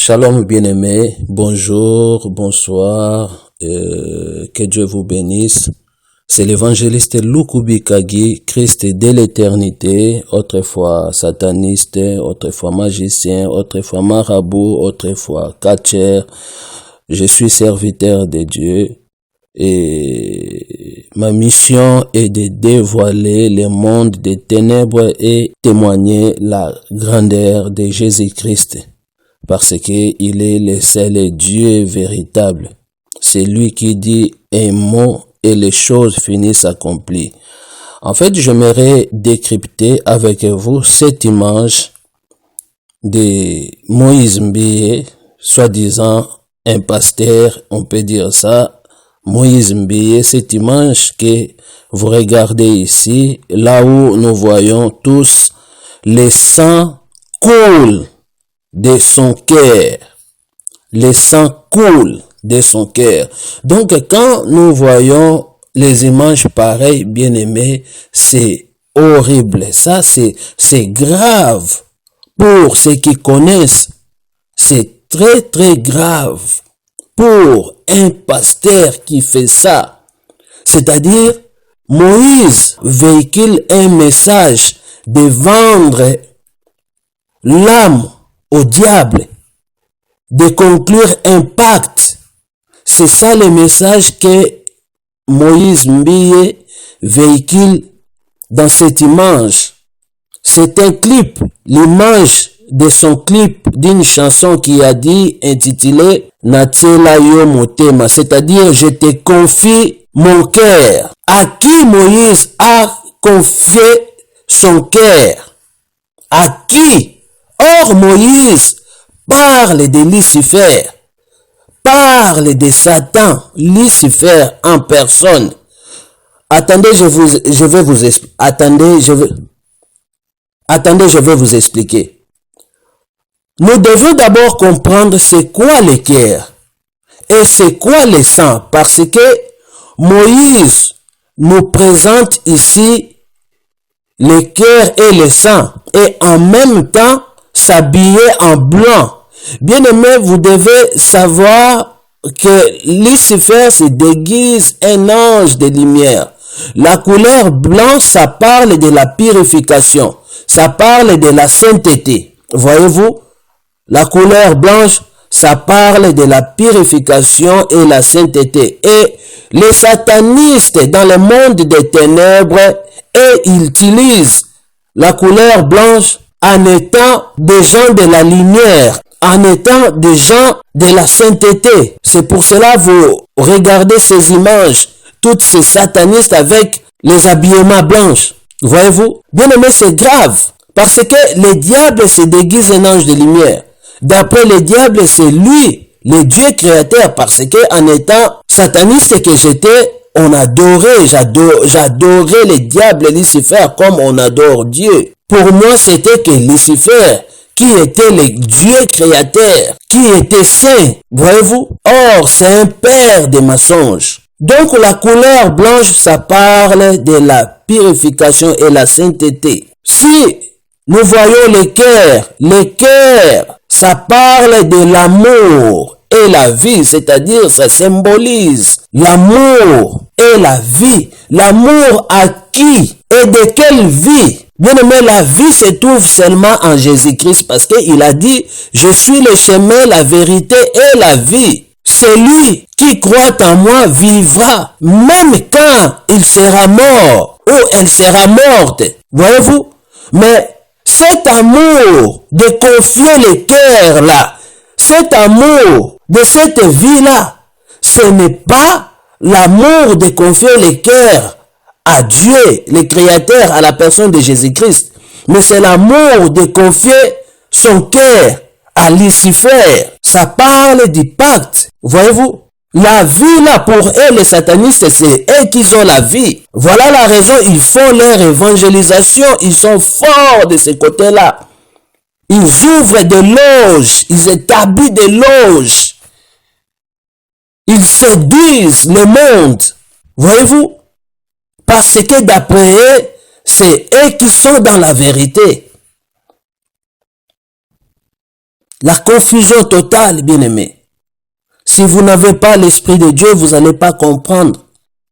Shalom bien-aimés, bonjour, bonsoir, que Dieu vous bénisse. C'est l'évangéliste Lukubi Kagi, Christ dès l'éternité, autrefois sataniste, autrefois magicien, autrefois marabout, autrefois catcher. Je suis serviteur de Dieu et ma mission est de dévoiler le monde des ténèbres et témoigner la grandeur de Jésus-Christ. Parce que il est le seul Dieu véritable. C'est lui qui dit un mot et les choses finissent accomplies. En fait, j'aimerais décrypter avec vous cette image de Moïse Mbiye, soi-disant un pasteur, on peut dire ça. Moïse Mbiye, cette image que vous regardez ici, là où nous voyons tous le sang coule de son cœur. Le sang coule de son cœur. Donc, quand nous voyons les images pareilles, bien aimés, c'est horrible. Ça, c'est grave. Pour ceux qui connaissent, c'est très, très grave. Pour un pasteur qui fait ça. C'est-à-dire, Moïse véhicule un message de vendre l'âme au diable, de conclure un pacte. C'est ça le message que Moïse Mbiye véhicule dans cette image. C'est un clip, l'image de son clip d'une chanson qui a dit, intitulée Natiela yo motema, c'est-à-dire je te confie mon cœur. À qui Moïse a confié son cœur? À qui? Or, Moïse parle de Lucifer, parle de Satan, Lucifer en personne. Attendez, je vais vous expliquer. Attendez, je vais vous expliquer. Nous devons d'abord comprendre c'est quoi le cœur et c'est quoi le sang, parce que Moïse nous présente ici le cœur et le sang, et en même temps s'habiller en blanc. Bien aimé, vous devez savoir que Lucifer se déguise un ange de lumière. La couleur blanc, ça parle de la purification. Ça parle de la sainteté. Voyez-vous? La couleur blanche, ça parle de la purification et la sainteté. Et les satanistes dans le monde des ténèbres, ils utilisent la couleur blanche en étant des gens de la lumière, en étant des gens de la sainteté. C'est pour cela vous regardez ces images, toutes ces satanistes avec les habillements blancs. Voyez-vous? Bien aimé, c'est grave. Parce que le diable se déguise en ange de lumière. D'après le diable, c'est lui, le Dieu créateur. Parce que en étant sataniste que j'étais, on adorait, j'adorais le diable Lucifer comme on adore Dieu. Pour moi, c'était que Lucifer, qui était le Dieu créateur, qui était saint, voyez-vous? Or, c'est un père de mensonges. Donc, la couleur blanche, ça parle de la purification et la sainteté. Si nous voyons le cœur, ça parle de l'amour et la vie, c'est-à-dire ça symbolise l'amour et la vie. L'amour à qui et de quelle vie? Bien aimé, la vie se trouve seulement en Jésus-Christ parce qu'il a dit, je suis le chemin, la vérité et la vie. Celui qui croit en moi vivra, même quand il sera mort ou elle sera morte. Voyez-vous? Mais cet amour de confier le cœur là, cet amour de cette vie-là, ce n'est pas l'amour de confier le cœur à Dieu, le Créateur, à la personne de Jésus-Christ. Mais c'est l'amour de confier son cœur à Lucifer. Ça parle du pacte. Voyez-vous? La vie là, pour eux, les satanistes, c'est eux qui ont la vie. Voilà la raison, ils font leur évangélisation. Ils sont forts de ce côté-là. Ils ouvrent des loges. Ils établissent des loges. Ils séduisent le monde. Voyez-vous? Parce que d'après eux, c'est eux qui sont dans la vérité. La confusion totale, bien-aimés. Si vous n'avez pas l'Esprit de Dieu, vous n'allez pas comprendre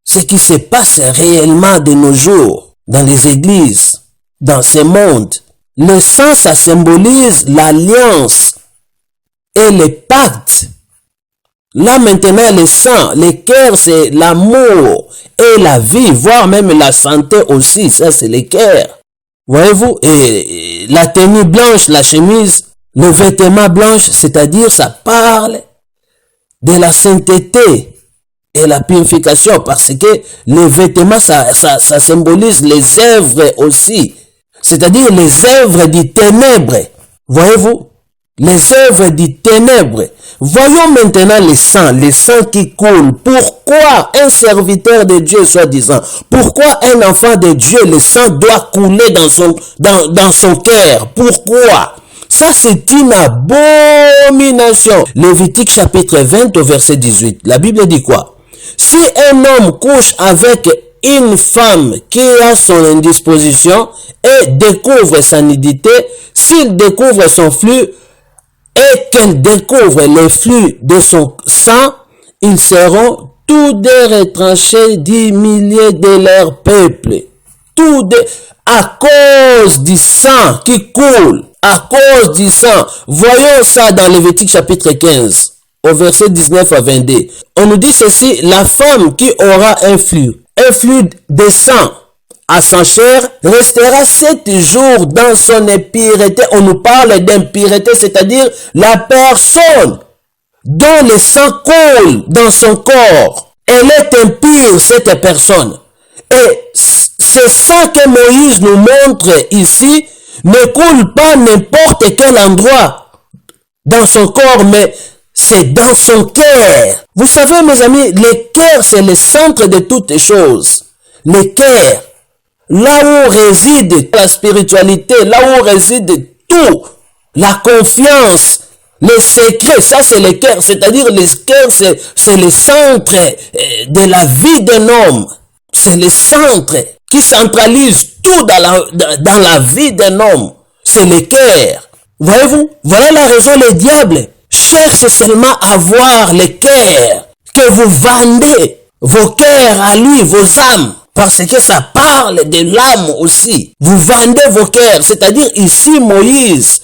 ce qui se passe réellement de nos jours dans les églises, dans ce monde. Le sang, ça symbolise l'alliance et le pacte. Là maintenant, le sang, le cœur, c'est l'amour et la vie, voire même la santé aussi. Ça, c'est le cœur. Voyez-vous, et la tenue blanche, la chemise, le vêtement blanche, c'est-à-dire ça parle de la sainteté et la purification, parce que les vêtements, ça symbolise les œuvres aussi, c'est-à-dire les œuvres du ténèbre. Voyez-vous, les œuvres du ténèbre. Voyons maintenant le sang qui coule. Pourquoi un serviteur de Dieu, soi-disant, pourquoi un enfant de Dieu, le sang doit couler dans son cœur? Pourquoi? Ça, c'est une abomination. Lévitique chapitre 20 au verset 18. La Bible dit quoi? Si un homme couche avec une femme qui a son indisposition et découvre sa nudité, s'il découvre son flux et qu'elle découvre les flux de son sang, ils seront tous deux retranchés du milieu de leur peuple. Tous deux, à cause du sang qui coule. À cause du sang. Voyons ça dans Lévitique chapitre 15, au verset 19 à 22. On nous dit ceci, la femme qui aura un flux de sang à sa chair, restera 7 jours dans son impureté. On nous parle d'impureté, c'est-à-dire la personne dont le sang coule dans son corps. Elle est impure, cette personne. Et ce sang que Moïse nous montre ici, ne coule pas n'importe quel endroit dans son corps, mais c'est dans son cœur. Vous savez, mes amis, le cœur, c'est le centre de toutes les choses. Le cœur, là où réside la spiritualité, là où réside tout, la confiance, les secrets, ça c'est le cœur, c'est-à-dire le cœur, c'est le centre de la vie d'un homme. C'est le centre qui centralise tout dans la vie d'un homme. C'est le cœur. Voyez-vous? Voilà la raison, le diable cherche seulement à voir le cœur, que vous vendez vos cœurs à lui, vos âmes, parce que ça parle de l'âme aussi. Vous vendez vos cœurs, c'est-à-dire ici Moïse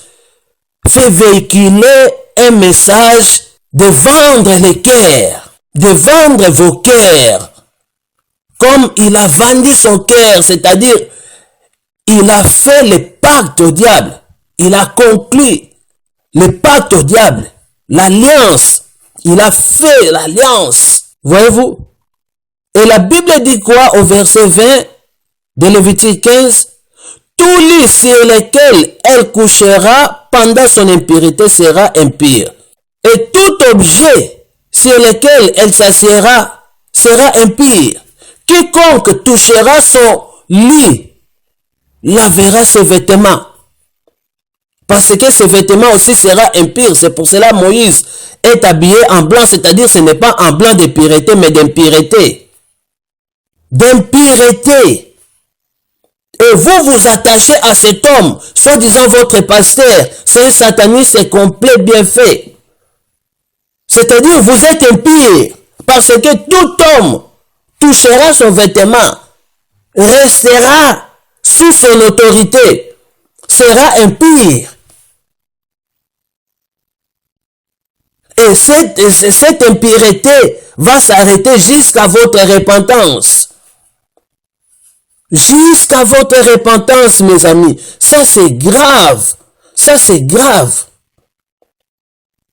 fait véhiculer un message de vendre les cœurs, de vendre vos cœurs. Comme il a vendu son cœur, c'est-à-dire, il a fait le pacte au diable. Il a conclu le pacte au diable. L'alliance. Il a fait l'alliance. Voyez-vous? Et la Bible dit quoi au verset 20 de Lévitique 15? Tout lit sur lequel elle couchera pendant son impureté sera impur. Et tout objet sur lequel elle s'assiera sera impur. Quiconque touchera son lit lavera ses vêtements. Parce que ses vêtements aussi sera impur. C'est pour cela Moïse est habillé en blanc. C'est-à-dire ce n'est pas en blanc de pureté, mais d'impureté. D'impureté. Et vous vous attachez à cet homme, soi-disant votre pasteur. C'est un sataniste complet, bien fait. C'est-à-dire vous êtes impur. Parce que tout homme touchera son vêtement, restera sous son autorité, sera impur. Et cette impureté va s'arrêter jusqu'à votre repentance. Jusqu'à votre repentance, mes amis. Ça, c'est grave. Ça, c'est grave.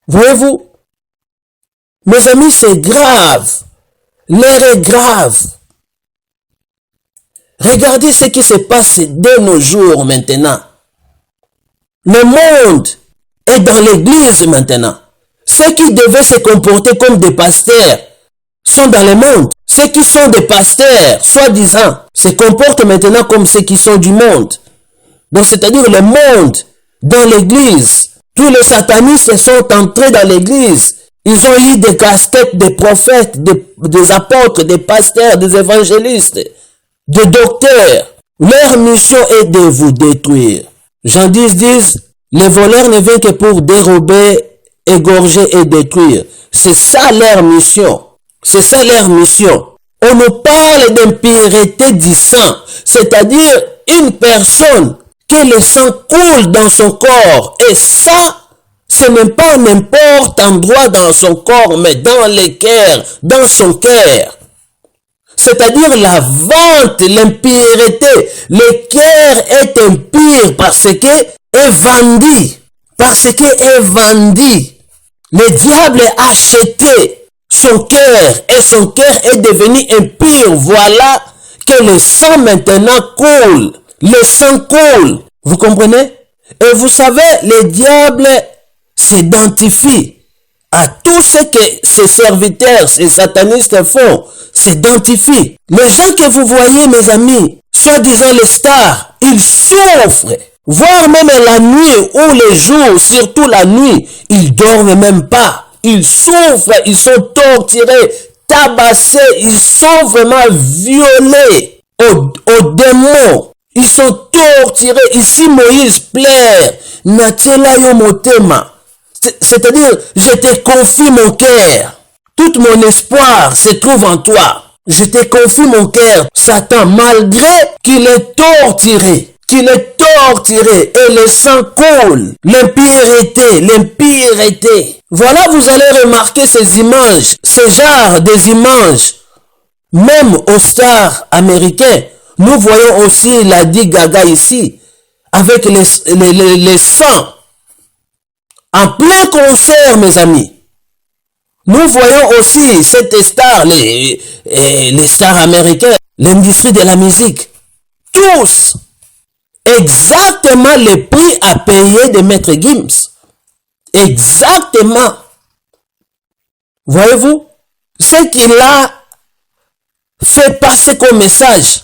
Voyez-vous? Mes amis, c'est grave. L'air est grave. Regardez ce qui se passe de nos jours maintenant. Le monde est dans l'église maintenant. Ceux qui devaient se comporter comme des pasteurs sont dans le monde. Ceux qui sont des pasteurs, soi-disant, se comportent maintenant comme ceux qui sont du monde. Donc, c'est-à-dire le monde dans l'église. Tous les satanistes sont entrés dans l'église. Ils ont eu des casquettes des prophètes, des apôtres, des pasteurs, des évangélistes, des docteurs. Leur mission est de vous détruire. Jean 10 dit, Les voleurs ne viennent que pour dérober, égorger et détruire. C'est ça leur mission. C'est ça leur mission. On nous parle d'impureté du sang, c'est-à-dire une personne que le sang coule dans son corps. Et ça, ce n'est pas n'importe endroit dans son corps, mais dans le cœur, dans son cœur. C'est-à-dire la vente, l'impureté. Le cœur est impur parce que est vendu. Parce que est vendu. Le diable a acheté son cœur et son cœur est devenu impur. Voilà que le sang maintenant coule. Le sang coule. Vous comprenez? Et vous savez, le diable s'identifie à tout ce que ses serviteurs, ses satanistes font. S'identifie. Les gens que vous voyez, mes amis, soi-disant les stars, ils souffrent. Voire même la nuit ou les jours, surtout la nuit, ils dorment même pas. Ils souffrent, ils sont torturés, tabassés, ils sont vraiment violés aux démons. Ils sont torturés. Ici, Moïse pleure. Natiela yo motema. C'est-à-dire, je te confie mon cœur. Tout mon espoir se trouve en toi. Je te confie mon cœur, Satan, malgré qu'il est torturé. Et le sang coule. L'impureté. Voilà, vous allez remarquer ces images, ce genre des images. Même aux stars américains, nous voyons aussi Lady Gaga ici, avec les sangs. En plein concert, mes amis. Nous voyons aussi cette star, les stars américains, l'industrie de la musique. Tous, exactement le prix à payer de Maître Gims. Exactement. Voyez-vous, ce qu'il a fait passer comme message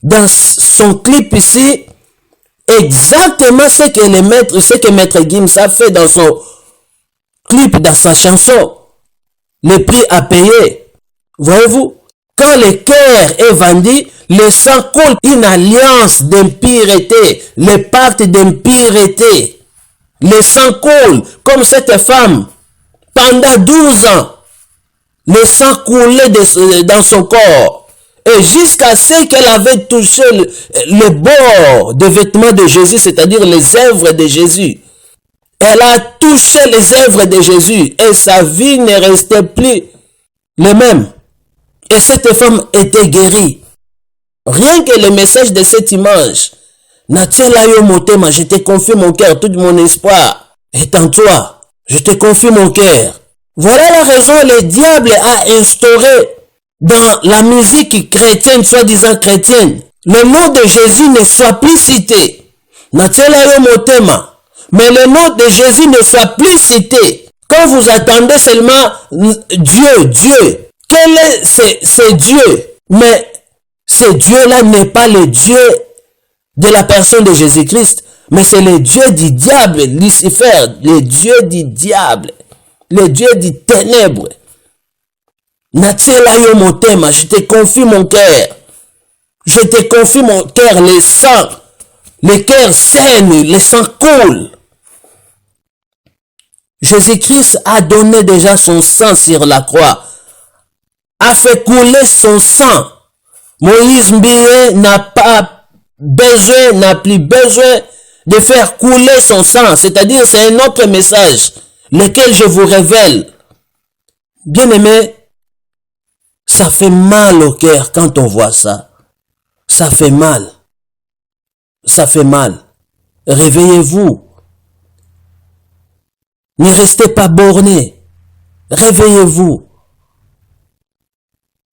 dans son clip ici, exactement ce que Maître Gims a fait dans son clip, dans sa chanson. Le prix à payer. Voyez-vous, quand le cœur est vendu, le sang coule. Une alliance d'impureté, le pacte d'impureté. Le sang coule, comme cette femme, pendant 12 ans, le sang coulait dans son corps. Et jusqu'à ce qu'elle avait touché le bord des vêtements de Jésus, c'est-à-dire les œuvres de Jésus. Elle a touché les œuvres de Jésus et sa vie ne restait plus le même. Et cette femme était guérie. Rien que le message de cette image. Natiela yo motema, je te confie mon cœur, tout mon espoir est en toi. Je te confie mon cœur. Voilà la raison, le diable a instauré dans la musique chrétienne, soi-disant chrétienne, le nom de Jésus ne soit plus cité. Natiela yo motema. Mais le nom de Jésus ne soit plus cité. Quand vous attendez seulement Dieu. Quel est ce Dieu? Mais ce Dieu-là n'est pas le Dieu de la personne de Jésus-Christ, mais c'est le Dieu du diable, Lucifer, le Dieu du diable, le Dieu du ténèbre. Natiela yo motema, je te confie mon cœur. Je te confie mon cœur, le sang. Le cœur saigne, le sang coule. Jésus-Christ a donné déjà son sang sur la croix, a fait couler son sang. Moïse Mbire n'a plus besoin de faire couler son sang. C'est-à-dire, c'est un autre message, lequel je vous révèle. Bien-aimés, ça fait mal au cœur quand on voit ça. Ça fait mal. Ça fait mal. Réveillez-vous. Ne restez pas bornés. Réveillez-vous.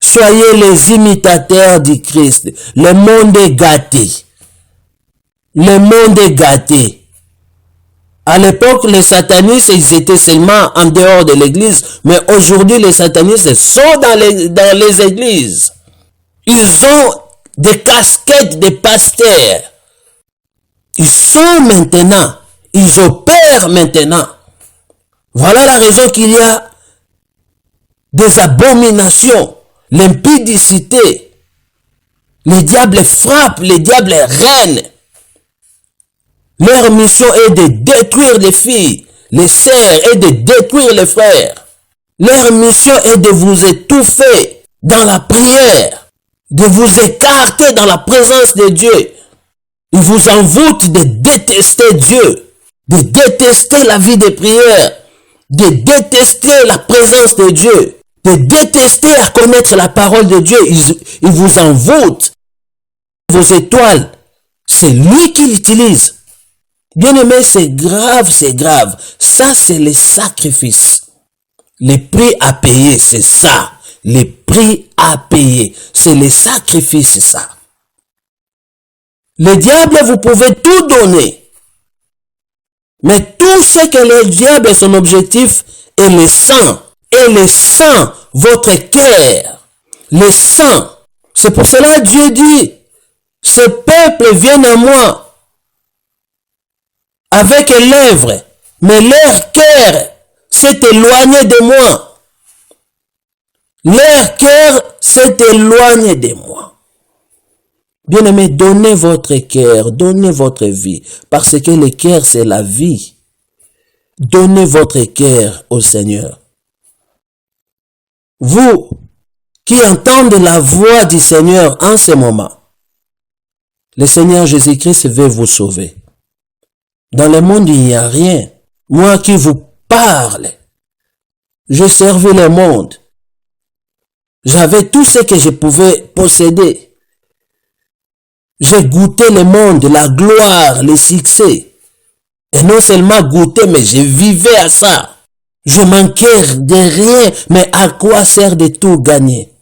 Soyez les imitateurs du Christ. Le monde est gâté. Le monde est gâté. À l'époque, les satanistes, ils étaient seulement en dehors de l'église. Mais aujourd'hui, les satanistes sont dans les églises. Ils ont des casquettes de pasteurs. Ils sont maintenant. Ils opèrent maintenant. Voilà la raison qu'il y a des abominations, l'impudicité. Le diable frappe, le diable règne. Leur mission est de détruire les filles, les sœurs et de détruire les frères. Leur mission est de vous étouffer dans la prière, de vous écarter dans la présence de Dieu. Ils vous envoûtent de détester Dieu, de détester la vie de prière, de détester la présence de Dieu, de détester à connaître la parole de Dieu. Ils vous envoûtent. Vos étoiles, c'est lui qui l'utilise. Bien-aimé, c'est grave, c'est grave. Ça, c'est les sacrifices. Les prix à payer, c'est ça. Les prix à payer, c'est les sacrifices, c'est ça. Le diable, vous pouvez tout donner. Mais tout ce que le diable est son objectif est le sang. Et le sang, votre cœur. Le sang. C'est pour cela que Dieu dit, ce peuple vient à moi avec lèvres, mais leur cœur s'est éloigné de moi. Leur cœur s'est éloigné de moi. Bien-aimé, donnez votre cœur, donnez votre vie, parce que le cœur, c'est la vie. Donnez votre cœur au Seigneur. Vous qui entendez la voix du Seigneur en ce moment, le Seigneur Jésus-Christ veut vous sauver. Dans le monde, il n'y a rien. Moi qui vous parle, je servais le monde. J'avais tout ce que je pouvais posséder. J'ai goûté le monde, la gloire, le succès. Et non seulement goûté, mais je vivais à ça. Je manquais de rien, mais à quoi sert de tout gagner?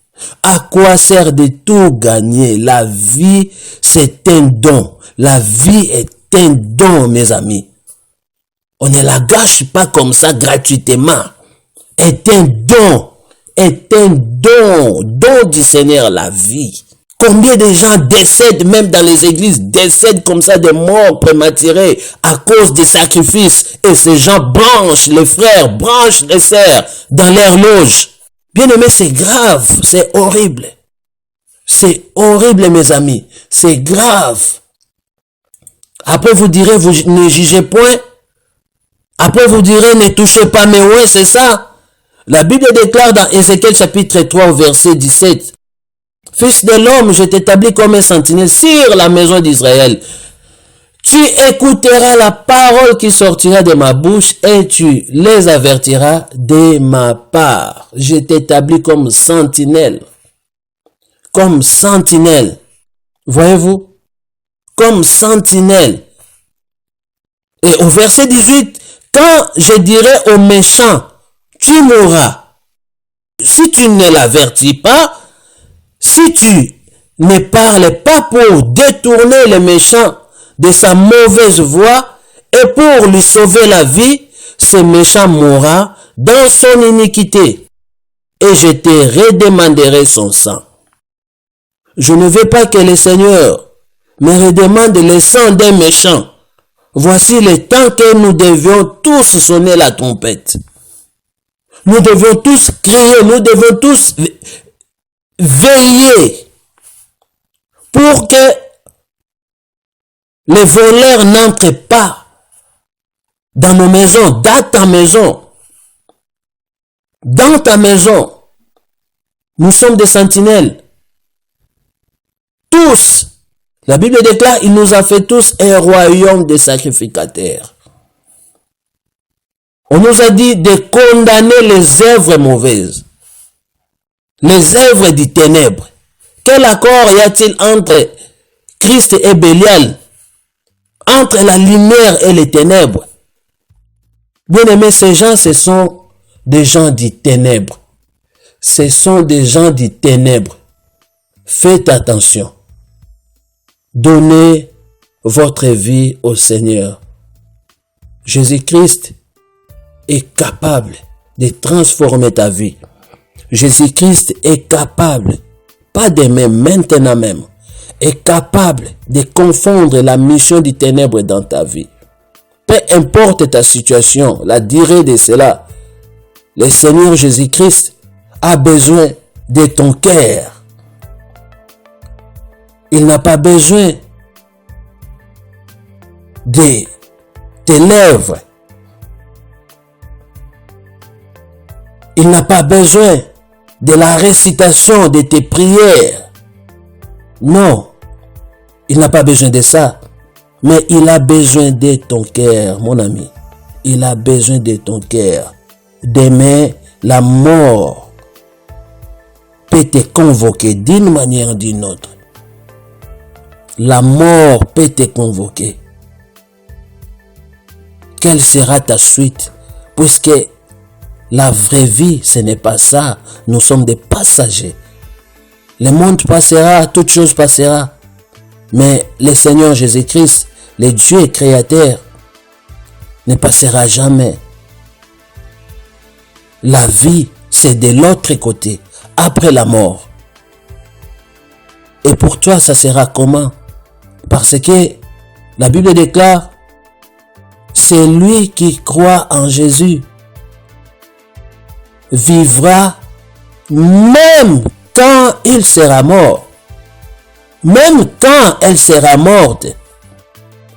À quoi sert de tout gagner? La vie, c'est un don. La vie est un don, mes amis. On ne la gâche pas comme ça gratuitement. Est un don. Est un don. Don du Seigneur, la vie. Combien de gens décèdent, même dans les églises, décèdent comme ça de morts prématurées à cause des sacrifices. Et ces gens branchent les frères, branchent les sœurs dans leur loge. Bien aimé, c'est grave, c'est horrible. C'est horrible, mes amis. C'est grave. Après, vous direz, vous ne jugez point. Après, vous direz, ne touchez pas mes ouins, c'est ça. La Bible déclare dans Ézéchiel chapitre 3, verset 17. Fils de l'homme, je t'établis comme un sentinelle sur la maison d'Israël. Tu écouteras la parole qui sortira de ma bouche et tu les avertiras de ma part. Je t'établis comme sentinelle. Comme sentinelle. Voyez-vous? Comme sentinelle. Et au verset 18, quand je dirai aux méchants, tu mourras. Si tu ne l'avertis pas, si tu ne parles pas pour détourner le méchant de sa mauvaise voie et pour lui sauver la vie, ce méchant mourra dans son iniquité et je te redemanderai son sang. Je ne veux pas que le Seigneur me redemande le sang d'un méchant. Voici le temps que nous devions tous sonner la trompette. Nous devions tous crier, nous devons tous veiller pour que les voleurs n'entrent pas dans nos maisons, dans ta maison. Dans ta maison. Nous sommes des sentinelles. Tous. La Bible déclare, il nous a fait tous un royaume de sacrificateurs. On nous a dit de condamner les œuvres mauvaises. Les œuvres du ténèbre. Quel accord y a-t-il entre Christ et Bélial? Entre la lumière et les ténèbres? Bien aimés, ces gens, ce sont des gens du ténèbre. Ce sont des gens du ténèbre. Faites attention. Donnez votre vie au Seigneur. Jésus-Christ est capable de transformer ta vie. Jésus-Christ est capable, pas demain, maintenant même, est capable de confondre la mission du ténèbre dans ta vie. Peu importe ta situation, la durée de cela, le Seigneur Jésus-Christ a besoin de ton cœur. Il n'a pas besoin de tes lèvres. Il n'a pas besoin de la récitation de tes prières. Non, il n'a pas besoin de ça. Mais il a besoin de ton cœur, mon ami. Il a besoin de ton cœur. Demain, la mort peut te convoquer d'une manière ou d'une autre. La mort peut te convoquer. Quelle sera ta suite? Puisque la vraie vie, ce n'est pas ça. Nous sommes des passagers. Le monde passera, toute chose passera. Mais le Seigneur Jésus-Christ, le Dieu créateur, ne passera jamais. La vie, c'est de l'autre côté, après la mort. Et pour toi, ça sera comment? Parce que la Bible déclare, c'est lui qui croit en Jésus vivra même quand il sera mort. Même quand elle sera morte,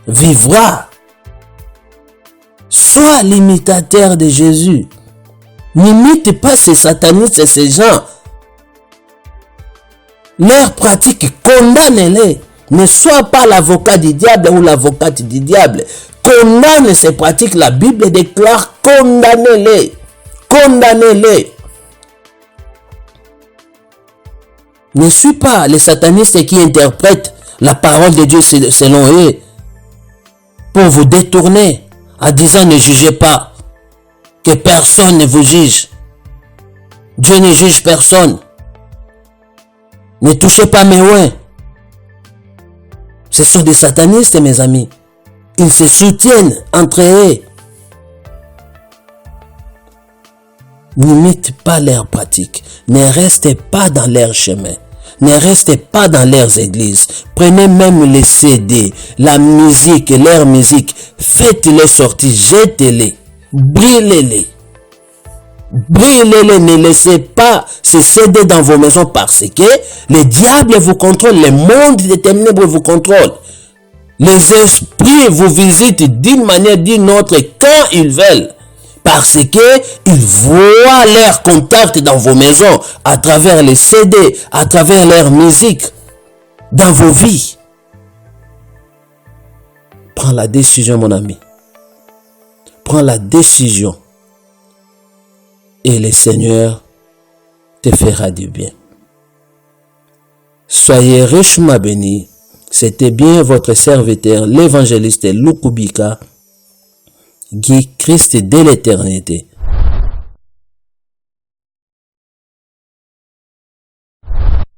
vivra. Sois l'imitateur de Jésus. N'imite pas ces satanistes et ces gens. Leurs pratiques, condamne-les. Ne sois pas l'avocat du diable ou l'avocate du diable. Condamne ces pratiques. La Bible déclare, condamnez-les. Condamnez-les. Ne suis pas les satanistes qui interprètent la parole de Dieu selon eux pour vous détourner en disant ne jugez pas, que personne ne vous juge. Dieu ne juge personne. Ne touchez pas mes oins. Ce sont des satanistes, mes amis. Ils se soutiennent entre eux. N'imite pas leurs pratiques. Ne restez pas dans leur chemin. Ne restez pas dans leurs églises. Prenez même les CD, la musique, leur musique. Faites-les sortir, jetez-les. Brûlez-les. Brûlez-les. Ne laissez pas ces CD dans vos maisons parce que le diable vous contrôle. Le monde des ténèbres vous contrôle. Les esprits vous visitent d'une manière ou d'une autre quand ils veulent. Parce que ils voient leur contact dans vos maisons, à travers les CD, à travers leur musique, dans vos vies. Prends la décision, mon ami. Prends la décision. Et le Seigneur te fera du bien. Soyez richement bénis. C'était bien votre serviteur, l'évangéliste Lukubika, Guy Christ de l'éternité.